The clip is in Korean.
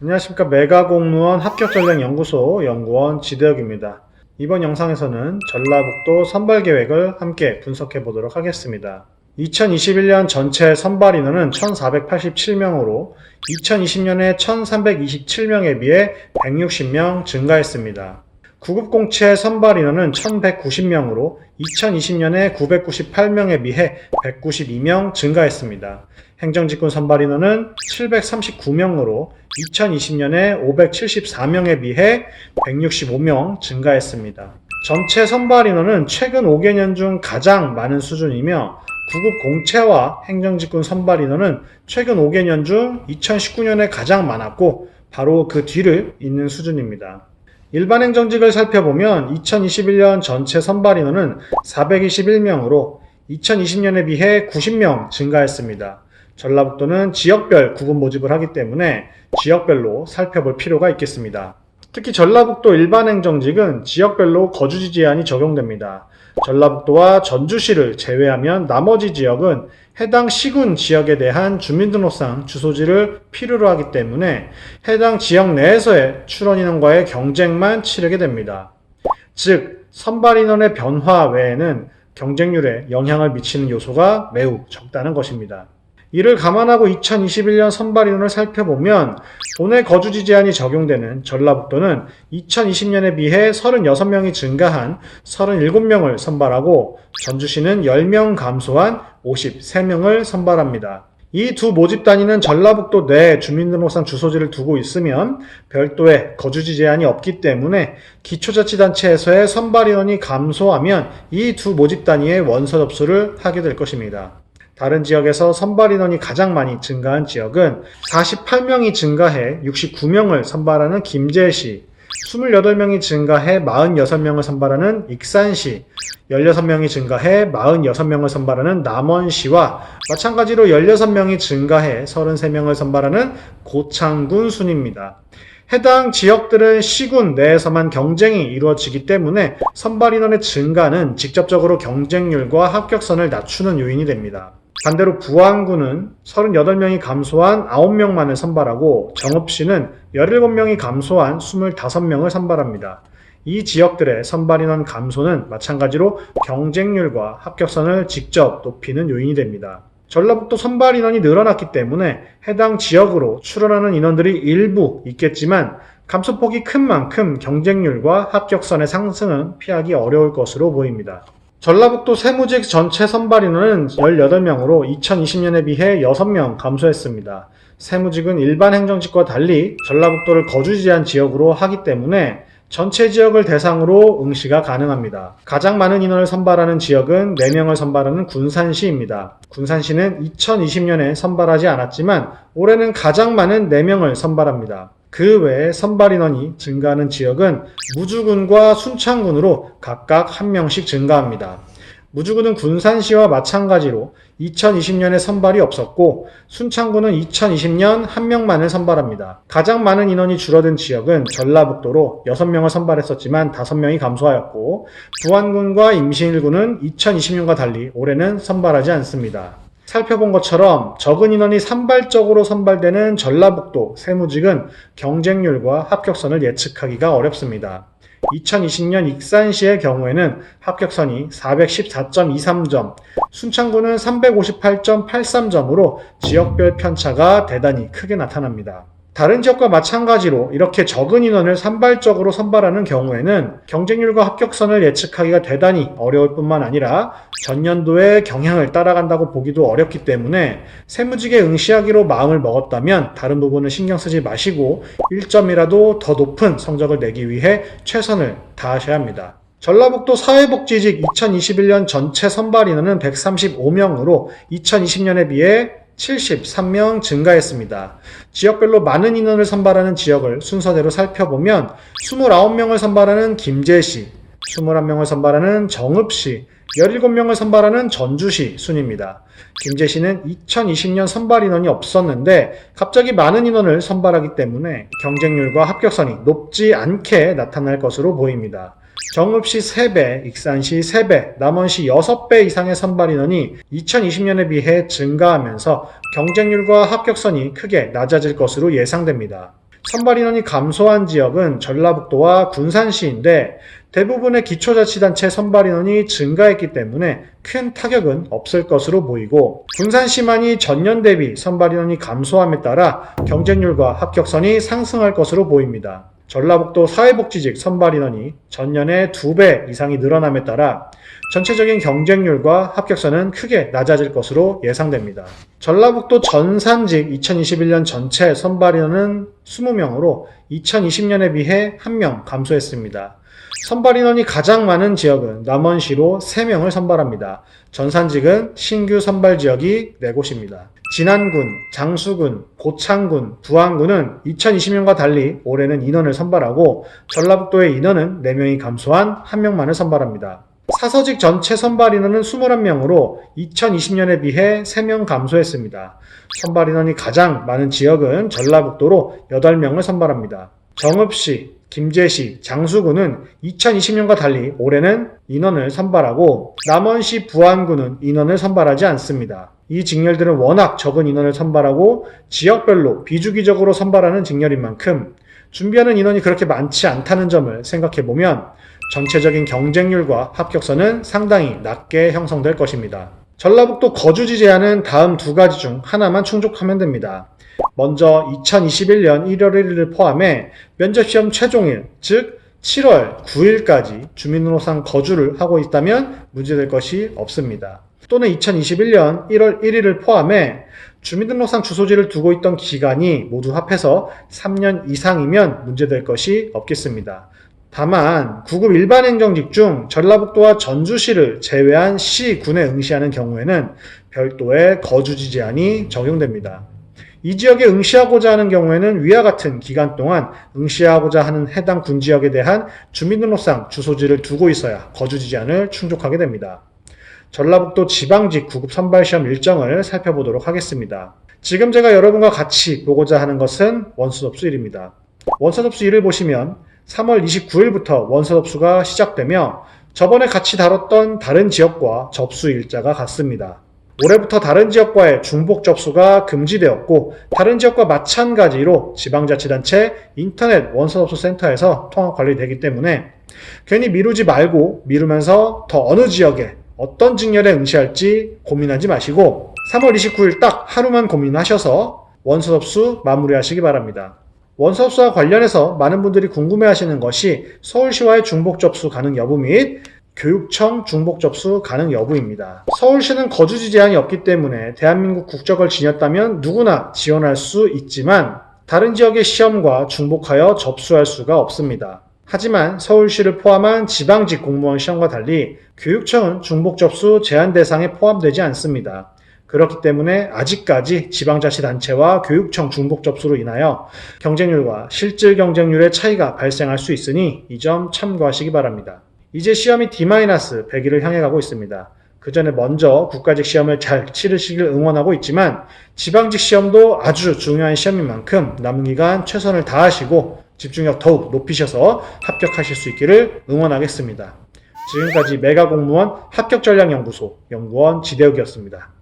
안녕하십니까. 메가공무원 합격전략연구소 연구원 지대혁입니다. 이번 영상에서는 전라북도 선발계획을 함께 분석해 보도록 하겠습니다. 2021년 전체 선발 인원은 1487명으로 2020년에 1327명에 비해 160명 증가했습니다. 구급공채 선발 인원은 1190명으로 2020년에 998명에 비해 192명 증가했습니다. 행정직군 선발 인원은 739명으로 2020년에 574명에 비해 165명 증가했습니다. 전체 선발 인원은 최근 5개년 중 가장 많은 수준이며 구급공채와 행정직군 선발 인원은 최근 5개년 중 2019년에 가장 많았고 바로 그 뒤를 잇는 수준입니다. 일반 행정직을 살펴보면 2021년 전체 선발 인원은 421명으로 2020년에 비해 90명 증가했습니다. 전라북도는 지역별 구급 모집을 하기 때문에 지역별로 살펴볼 필요가 있겠습니다. 특히 전라북도 일반 행정직은 지역별로 거주지 제한이 적용됩니다. 전라북도와 전주시를 제외하면 나머지 지역은 해당 시군 지역에 대한 주민등록상 주소지를 필요로 하기 때문에 해당 지역 내에서의 출원 인원과의 경쟁만 치르게 됩니다. 즉, 선발 인원의 변화 외에는 경쟁률에 영향을 미치는 요소가 매우 적다는 것입니다. 이를 감안하고 2021년 선발 인원을 살펴보면 도내 거주지 제한이 적용되는 전라북도는 2020년에 비해 36명이 증가한 37명을 선발하고 전주시는 10명 감소한 53명을 선발합니다. 이 두 모집 단위는 전라북도 내 주민등록상 주소지를 두고 있으면 별도의 거주지 제한이 없기 때문에 기초자치단체에서의 선발 인원이 감소하면 이 두 모집 단위의 원서 접수를 하게 될 것입니다. 다른 지역에서 선발 인원이 가장 많이 증가한 지역은 48명이 증가해 69명을 선발하는 김제시, 28명이 증가해 46명을 선발하는 익산시, 16명이 증가해 46명을 선발하는 남원시와 마찬가지로 16명이 증가해 33명을 선발하는 고창군 순입니다. 해당 지역들은 시군 내에서만 경쟁이 이루어지기 때문에 선발 인원의 증가는 직접적으로 경쟁률과 합격선을 낮추는 요인이 됩니다. 반대로 부안군은 38명이 감소한 9명만을 선발하고 정읍시는 17명이 감소한 25명을 선발합니다. 이 지역들의 선발 인원 감소는 마찬가지로 경쟁률과 합격선을 직접 높이는 요인이 됩니다. 전라북도 선발 인원이 늘어났기 때문에 해당 지역으로 출원하는 인원들이 일부 있겠지만 감소폭이 큰 만큼 경쟁률과 합격선의 상승은 피하기 어려울 것으로 보입니다. 전라북도 세무직 전체 선발 인원은 18명으로 2020년에 비해 6명 감소했습니다. 세무직은 일반 행정직과 달리 전라북도를 거주지 제한 지역으로 하기 때문에 전체 지역을 대상으로 응시가 가능합니다. 가장 많은 인원을 선발하는 지역은 4명을 선발하는 군산시입니다. 군산시는 2020년에 선발하지 않았지만 올해는 가장 많은 4명을 선발합니다. 그 외에 선발 인원이 증가하는 지역은 무주군과 순창군으로 각각 1명씩 증가합니다. 무주군은 군산시와 마찬가지로 2020년에 선발이 없었고 순창군은 2020년 1명만을 선발합니다. 가장 많은 인원이 줄어든 지역은 전라북도로 6명을 선발했었지만 5명이 감소하였고 부안군과 임실군은 2020년과 달리 올해는 선발하지 않습니다. 살펴본 것처럼 적은 인원이 산발적으로 선발되는 전라북도 세무직은 경쟁률과 합격선을 예측하기가 어렵습니다. 2020년 익산시의 경우에는 합격선이 414.23점, 순창군은 358.83점으로 지역별 편차가 대단히 크게 나타납니다. 다른 지역과 마찬가지로 이렇게 적은 인원을 산발적으로 선발하는 경우에는 경쟁률과 합격선을 예측하기가 대단히 어려울 뿐만 아니라 전년도의 경향을 따라간다고 보기도 어렵기 때문에 세무직에 응시하기로 마음을 먹었다면 다른 부분은 신경 쓰지 마시고 1점이라도 더 높은 성적을 내기 위해 최선을 다하셔야 합니다. 전라북도 사회복지직 2021년 전체 선발 인원은 135명으로 2020년에 비해 73명 증가했습니다. 지역별로 많은 인원을 선발하는 지역을 순서대로 살펴보면 29명을 선발하는 김제시, 21명을 선발하는 정읍시, 17명을 선발하는 전주시 순입니다. 김제시는 2020년 선발 인원이 없었는데 갑자기 많은 인원을 선발하기 때문에 경쟁률과 합격선이 높지 않게 나타날 것으로 보입니다. 정읍시 3배, 익산시 3배, 남원시 6배 이상의 선발 인원이 2020년에 비해 증가하면서 경쟁률과 합격선이 크게 낮아질 것으로 예상됩니다. 선발 인원이 감소한 지역은 전라북도와 군산시인데 대부분의 기초자치단체 선발 인원이 증가했기 때문에 큰 타격은 없을 것으로 보이고 군산시만이 전년 대비 선발 인원이 감소함에 따라 경쟁률과 합격선이 상승할 것으로 보입니다. 전라북도 사회복지직 선발 인원이 전년의 2배 이상이 늘어남에 따라 전체적인 경쟁률과 합격선은 크게 낮아질 것으로 예상됩니다. 전라북도 전산직 2021년 전체 선발 인원은 20명으로 2020년에 비해 1명 감소했습니다. 선발 인원이 가장 많은 지역은 남원시로 3명을 선발합니다. 전산직은 신규 선발 지역이 4곳입니다. 진안군, 장수군, 고창군, 부안군은 2020년과 달리 올해는 인원을 선발하고 전라북도의 인원은 4명이 감소한 1명만을 선발합니다. 사서직 전체 선발 인원은 21명으로 2020년에 비해 3명 감소했습니다. 선발 인원이 가장 많은 지역은 전라북도로 8명을 선발합니다. 정읍시, 김제시, 장수군은 2020년과 달리 올해는 인원을 선발하고 남원시, 부안군은 인원을 선발하지 않습니다. 이 직렬들은 워낙 적은 인원을 선발하고 지역별로 비주기적으로 선발하는 직렬인 만큼 준비하는 인원이 그렇게 많지 않다는 점을 생각해보면 전체적인 경쟁률과 합격선은 상당히 낮게 형성될 것입니다. 전라북도 거주지 제한은 다음 2가지 중 하나만 충족하면 됩니다. 먼저 2021년 1월 1일을 포함해 면접시험 최종일, 즉 7월 9일까지 주민등록상 거주를 하고 있다면 문제될 것이 없습니다. 또는 2021년 1월 1일을 포함해 주민등록상 주소지를 두고 있던 기간이 모두 합해서 3년 이상이면 문제될 것이 없겠습니다. 다만 9급 일반행정직 중 전라북도와 전주시를 제외한 시, 군에 응시하는 경우에는 별도의 거주지 제한이 적용됩니다. 이 지역에 응시하고자 하는 경우에는 위와 같은 기간 동안 응시하고자 하는 해당 군지역에 대한 주민등록상 주소지를 두고 있어야 거주지 제한을 충족하게 됩니다. 전라북도 지방직 9급 선발시험 일정을 살펴보도록 하겠습니다. 지금 제가 여러분과 같이 보고자 하는 것은 원서접수 1입니다. 원서접수 1을 보시면 3월 29일부터 원서접수가 시작되며 저번에 같이 다뤘던 다른 지역과 접수 일자가 같습니다. 올해부터 다른 지역과의 중복 접수가 금지되었고 다른 지역과 마찬가지로 지방자치단체 인터넷 원서접수 센터에서 통합 관리되기 때문에 괜히 미루지 말고 미루면서 더 어느 지역에 어떤 직렬에 응시할지 고민하지 마시고 3월 29일 딱 하루만 고민하셔서 원서접수 마무리하시기 바랍니다. 원서접수와 관련해서 많은 분들이 궁금해하시는 것이 서울시와의 중복 접수 가능 여부 및 교육청 중복 접수 가능 여부입니다. 서울시는 거주지 제한이 없기 때문에 대한민국 국적을 지녔다면 누구나 지원할 수 있지만 다른 지역의 시험과 중복하여 접수할 수가 없습니다. 하지만 서울시를 포함한 지방직 공무원 시험과 달리 교육청은 중복 접수 제한 대상에 포함되지 않습니다. 그렇기 때문에 아직까지 지방자치단체와 교육청 중복 접수로 인하여 경쟁률과 실질 경쟁률의 차이가 발생할 수 있으니 이 점 참고하시기 바랍니다. 이제 시험이 D-100일을 향해 가고 있습니다. 그 전에 먼저 국가직 시험을 잘 치르시길 응원하고 있지만 지방직 시험도 아주 중요한 시험인 만큼 남은 기간 최선을 다하시고 집중력 더욱 높이셔서 합격하실 수 있기를 응원하겠습니다. 지금까지 메가공무원 합격전략연구소 연구원 지대욱이었습니다.